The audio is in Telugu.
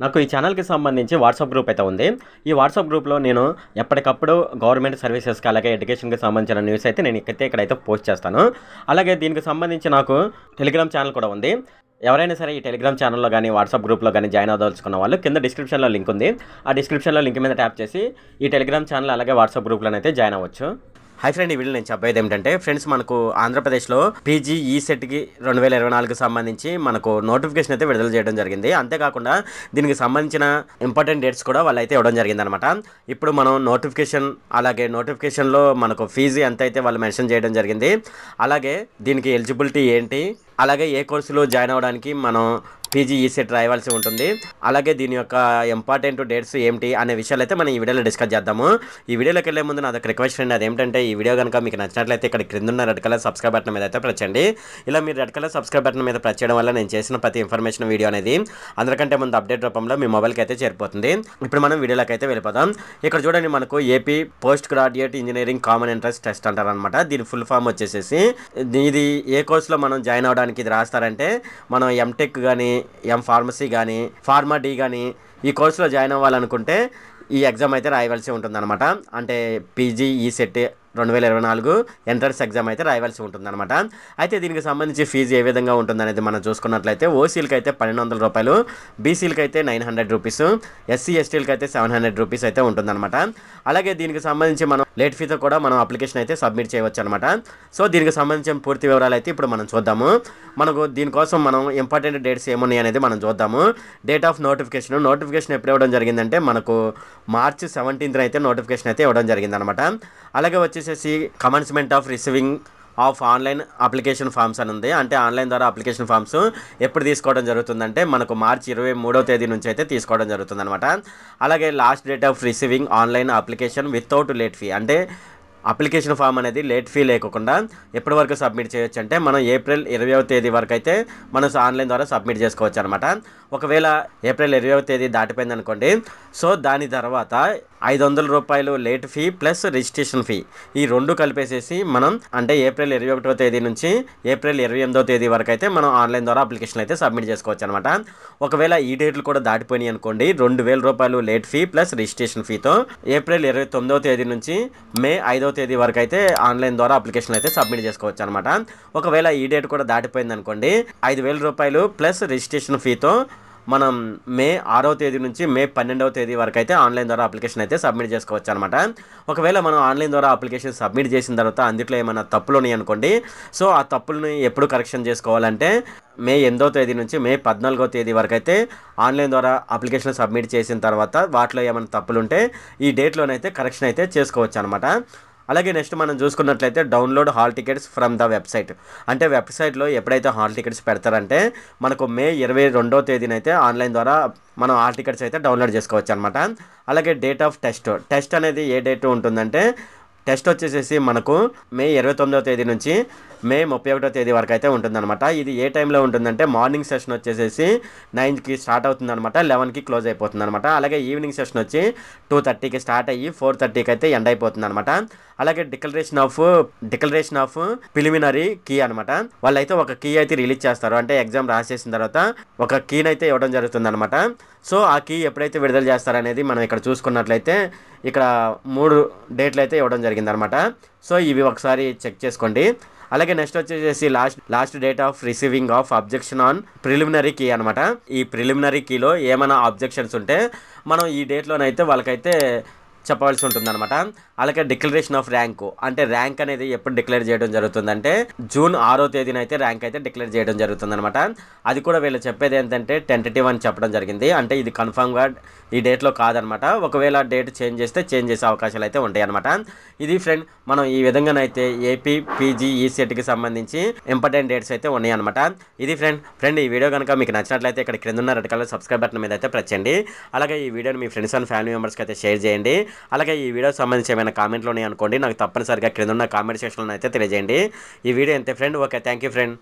నాకు ఈ ఛానల్‌కి సంబంధించి వాట్సాప్ గ్రూప్ అయితే ఉంది. ఈ వాట్సాప్ గ్రూప్‌లో నేను ఎప్పటికప్పుడు గవర్నమెంట్ సర్వీసెస్‌కి అలాగే ఎడ్యుకేషన్‌కి సంబంధించిన న్యూస్ అయితే నేను ఇక్కడైతే పోస్ట్ చేస్తాను. అలాగే దీనికి సంబంధించి నాకు టెలిగ్రామ్ ఛానల్ కూడా ఉంది. ఎవరైనా సరే ఈ టెలిగ్రామ్ ఛానల్‌లో గాని, వాట్సాప్ గ్రూప్‌లో గాని జాయిన్ అవ్వదలుచుకున్న వాళ్ళు కింద డిస్క్రిప్షన్‌లో లింక్ ఉంది. ఆ డిస్క్రిప్షన్‌లో లింక్ మీద ట్యాప్ చేసి ఈ టెలిగ్రామ్ ఛానల్ అలాగే వాట్సాప్ గ్రూప్‌లోనైతే జాయిన్ అవ్వచ్చు. హాయ్ ఫ్రెండ్, ఈ వీడియో నేను చెప్పేది ఏమిటంటే ఫ్రెండ్స్, మనకు ఆంధ్రప్రదేశ్లో పీజీ ఈసెట్‌కి 2024కి సంబంధించి మనకు నోటిఫికేషన్ అయితే విడుదల చేయడం జరిగింది. అంతేకాకుండా దీనికి సంబంధించిన ఇంపార్టెంట్ డేట్స్ కూడా వాళ్ళైతే ఇవ్వడం జరిగిందనమాట. ఇప్పుడు మనం నోటిఫికేషన్లో మనకు ఫీజు ఎంత అయితే వాళ్ళు మెన్షన్ చేయడం జరిగింది. అలాగే దీనికి ఎలిజిబిలిటీ ఏంటి, అలాగే ఏ కోర్సులో జాయిన్ అవ్వడానికి మనం పీజీ ఈసెట్ రాయవలసి ఉంటుంది, అలాగే దీని యొక్క ఇంపార్టెంట్ డేట్స్ ఏమిటి అనే విషయాలు అయితే మనం ఈ వీడియోలో డిస్కస్ చేద్దాము. ఈ వీడియోలోకి వెళ్ళే ముందు నాదొక రిక్వెస్ట్ ఫ్రెండ్, అదేంటంటే ఈ వీడియో కనుక మీకు నచ్చినట్లయితే ఇక్కడ క్రింద ఉన్న రెడ్ కలర్ సబ్స్క్రైబ్ బటన్ మీద అయితే ప్రెస్ చేయండి. ఇలా మీరు రెడ్ కలర్ సబ్స్క్రైబ్ బటన్ మీద ప్రెస్ చేయడం వల్ల నేను చేసిన ప్రతి ఇన్ఫర్మేషన్ వీడియో అనేది అందరికంటే ముందు అప్డేట్ రూపంలో మీ మొబైల్కి అయితే చేరిపోతుంది. ఇప్పుడు మనం వీడియోలోకి అయితే వెళ్ళిపోదాం. ఇక్కడ చూడండి, మనకు AP post graduate engineering common entrance test అంటారనమాట. దీని ఫుల్ ఫామ్ వచ్చేసేసి, ఇది ఏ కోర్సులో మనం జాయిన్ అవ్వడానికి ఇది రాస్తారంటే, మనం ఎంటెక్ కానీ, ఫార్మసీ కానీ, ఫార్మా డి కానీ ఈ కోర్సులో జాయిన్ అవ్వాలనుకుంటే ఈ ఎగ్జామ్ అయితే రాయవలసి ఉంటుందన్నమాట. అంటే పీజీ ఈసెట్ 2024 ఎంట్రన్స్ ఎగ్జామ్ అయితే రాయవలసి ఉంటుందన్నమాట. అయితే దీనికి సంబంధించి ఫీజు ఏ విధంగా ఉంటుందనేది మనం చూసుకున్నట్లయితే ఓసీలకి అయితే 1200 రూపాయలు, బీసీలకి అయితే 900 రూపీస్, ఎస్సీ ఎస్టీలకి అయితే 700 రూపీస్ అయితే ఉంటుందన్నమాట. అలాగే దీనికి సంబంధించి మనం లేట్ ఫీతో కూడా మనం అప్లికేషన్ అయితే సబ్మిట్ చేయవచ్చు అనమాట. సో దీనికి సంబంధించిన పూర్తి వివరాలు అయితే ఇప్పుడు మనం చూద్దాము. మనకు దీనికోసం మనం ఇంపార్టెంట్ డేట్స్ ఏమున్నాయి అనేది మనం చూద్దాము. డేట్ ఆఫ్ నోటిఫికేషన్ ఎప్పుడు ఇవ్వడం జరిగిందంటే మనకు మార్చి 17th అయితే నోటిఫికేషన్ అయితే ఇవ్వడం జరిగిందనమాట. అలాగే వచ్చేసేసి commencement of receiving of online application forms అని ఉంది. అంటే ఆన్లైన్ ద్వారా అప్లికేషన్ ఫామ్స్ ఎప్పుడు తీసుకోవడం జరుగుతుందంటే మనకు మార్చి 23వ తేదీ నుంచి అయితే తీసుకోవడం జరుగుతుందన్నమాట. అలాగే last date of receiving online application without late fee, అంటే అప్లికేషన్ ఫామ్ అనేది లేట్ ఫీ లేకుండా ఎప్పటి వరకు సబ్మిట్ చేయొచ్చు అంటే మనం ఏప్రిల్ 20వ తేదీ వరకు అయితే మనం ఆన్లైన్ ద్వారా సబ్మిట్ చేసుకోవచ్చు అనమాట. ఒకవేళ ఏప్రిల్ 20వ తేదీ దాటిపోయింది అనుకోండి, సో దాని తర్వాత 500 రూపాయలు late fee plus registration fee ఈ రెండు కలిపేసేసి మనం, అంటే ఏప్రిల్ 21వ తేదీ నుంచి ఏప్రిల్ 28వ తేదీ వరకు అయితే మనం ఆన్లైన్ ద్వారా అప్లికేషన్ అయితే సబ్మిట్ చేసుకోవచ్చు అనమాట. ఒకవేళ ఈ డేట్లు కూడా దాటిపోయినాయి అనుకోండి, 2000 రూపాయలు లేట్ ఫీ ప్లస్ రిజిస్ట్రేషన్ ఫీతో ఏప్రిల్ 29వ తేదీ నుంచి మే 5వ తేదీ వరకు అయితే ఆన్లైన్ ద్వారా అప్లికేషన్ అయితే సబ్మిట్ చేసుకోవచ్చు అనమాట. ఒకవేళ ఈ డేట్ కూడా దాటిపోయింది అనుకోండి, 5000 రూపాయలు ప్లస్ రిజిస్ట్రేషన్ ఫీతో మనం మే 6వ తేదీ నుంచి మే 12వ తేదీ వరకు అయితే ఆన్లైన్ ద్వారా అప్లికేషన్ అయితే సబ్మిట్ చేసుకోవచ్చు అనమాట. ఒకవేళ మనం ఆన్లైన్ ద్వారా అప్లికేషన్ సబ్మిట్ చేసిన తర్వాత అందులో ఏమైనా తప్పులు ఉన్నాయి అనుకోండి, సో ఆ తప్పులను ఎప్పుడు కరెక్షన్ చేసుకోవాలంటే మే 8వ తేదీ నుంచి మే 14వ తేదీ వరకు అయితే ఆన్లైన్ ద్వారా అప్లికేషన్ సబ్మిట్ చేసిన తర్వాత వాటిలో ఏమైనా తప్పులు ఉంటే ఈ డేట్లోనైతే కరెక్షన్ అయితే చేసుకోవచ్చు అనమాట. అలాగే నెక్స్ట్ మనం చూసుకున్నట్లయితే download hall tickets from the website, అంటే వెబ్సైట్లో ఎప్పుడైతే హాల్ టికెట్స్ పెడతారంటే మనకు మే 22వ తేదీనైతే ఆన్లైన్ ద్వారా మనం హాల్ టికెట్స్ అయితే డౌన్లోడ్ చేసుకోవచ్చు అనమాట. అలాగే డేట్ ఆఫ్ టెస్ట్ అనేది ఏ డేట్ ఉంటుందంటే టెస్ట్ వచ్చేసేసి మనకు మే 29వ తేదీ నుంచి మే 31వ తేదీ వరకు అయితే ఉంటుందన్నమాట. ఇది ఏ టైంలో ఉంటుందంటే మార్నింగ్ సెషన్ వచ్చేసేసి 9కి స్టార్ట్ అవుతుందన్నమాట, 11కి క్లోజ్ అయిపోతుందన్నమాట. అలాగే ఈవినింగ్ సెషన్ వచ్చి 2:30కి స్టార్ట్ అయ్యి 4:30కి అయితే ఎండ్ అయిపోతుందన్నమాట. అలాగే డిక్లరేషన్ ఆఫ్ ప్రిలిమినరీ కీ అనమాట. వాళ్ళైతే ఒక కీ అయితే రిలీజ్ చేస్తారు, అంటే ఎగ్జామ్ రాసేసిన తర్వాత ఒక కీని అయితే ఇవ్వడం జరుగుతుందన్నమాట. సో ఆ కీ ఎప్పుడైతే విడుదల చేస్తారనేది మనం ఇక్కడ చూసుకున్నట్లయితే ఇక్కడ 3 డేట్లు అయితే ఇవ్వడం జరిగిందనమాట. సో ఇవి ఒకసారి చెక్ చేసుకోండి. అలాగే నెక్స్ట్ వచ్చేసి last date of receiving of objection on preliminary key అనమాట. ఈ ప్రిలిమినరీ కీలో ఏమైనా అబ్జెక్షన్స్ ఉంటే మనం ఈ డేట్లోనైతే వాళ్ళకైతే చెప్పవలసి ఉంటుందన్నమాట. అలాగే డిక్లరేషన్ ఆఫ్ ర్యాంకు, అంటే ర్యాంక్ అనేది ఎప్పుడు డిక్లేర్ చేయడం జరుగుతుందంటే జూన్ 6వ తేదీన అయితే ర్యాంక్ అయితే డిక్లేర్ చేయడం జరుగుతుందన్నమాట. అది కూడా వీళ్ళు చెప్పేది ఏంటంటే టెంటేటివ్ అని చెప్పడం జరిగింది, అంటే ఇది కన్ఫర్మ్గా ఈ డేట్లో కాదనమాట. ఒకవేళ డేట్ చేంజ్ చేసే అవకాశాలు అయితే ఉంటాయి అనమాట. ఇది ఫ్రెండ్, మనం ఈ విధంగానైతే ఏపీ పీజీ ఈసెట్కి సంబంధించి ఇంపార్టెంట్ డేట్స్ అయితే ఉన్నాయి అనమాట. ఇది ఫ్రెండ్ ఈ వీడియో కనుక మీకు నచ్చినట్లయితే ఇక్కడ క్రింద ఉన్న రెడ్ కలర్ సబ్స్క్రైబ్ బటన్ మీద అయితే ప్రెస్ చేయండి. అలాగే ఈ వీడియోని మీ ఫ్రెండ్స్ అండ్ ఫ్యామిలీ మెంబర్స్కి అయితే షేర్ చేయండి. అలాగే ఈ వీడియోకి సంబంధించి ఏమైనా కామెంట్లు ఉన్నాయి అనుకోండి, నాకు తప్పనిసరిగా క్రింద ఉన్న కామెంట్ సెక్షన్లో అయితే తెలియజేయండి. ఈ వీడియో అంతే friend. Okay, thank you friend.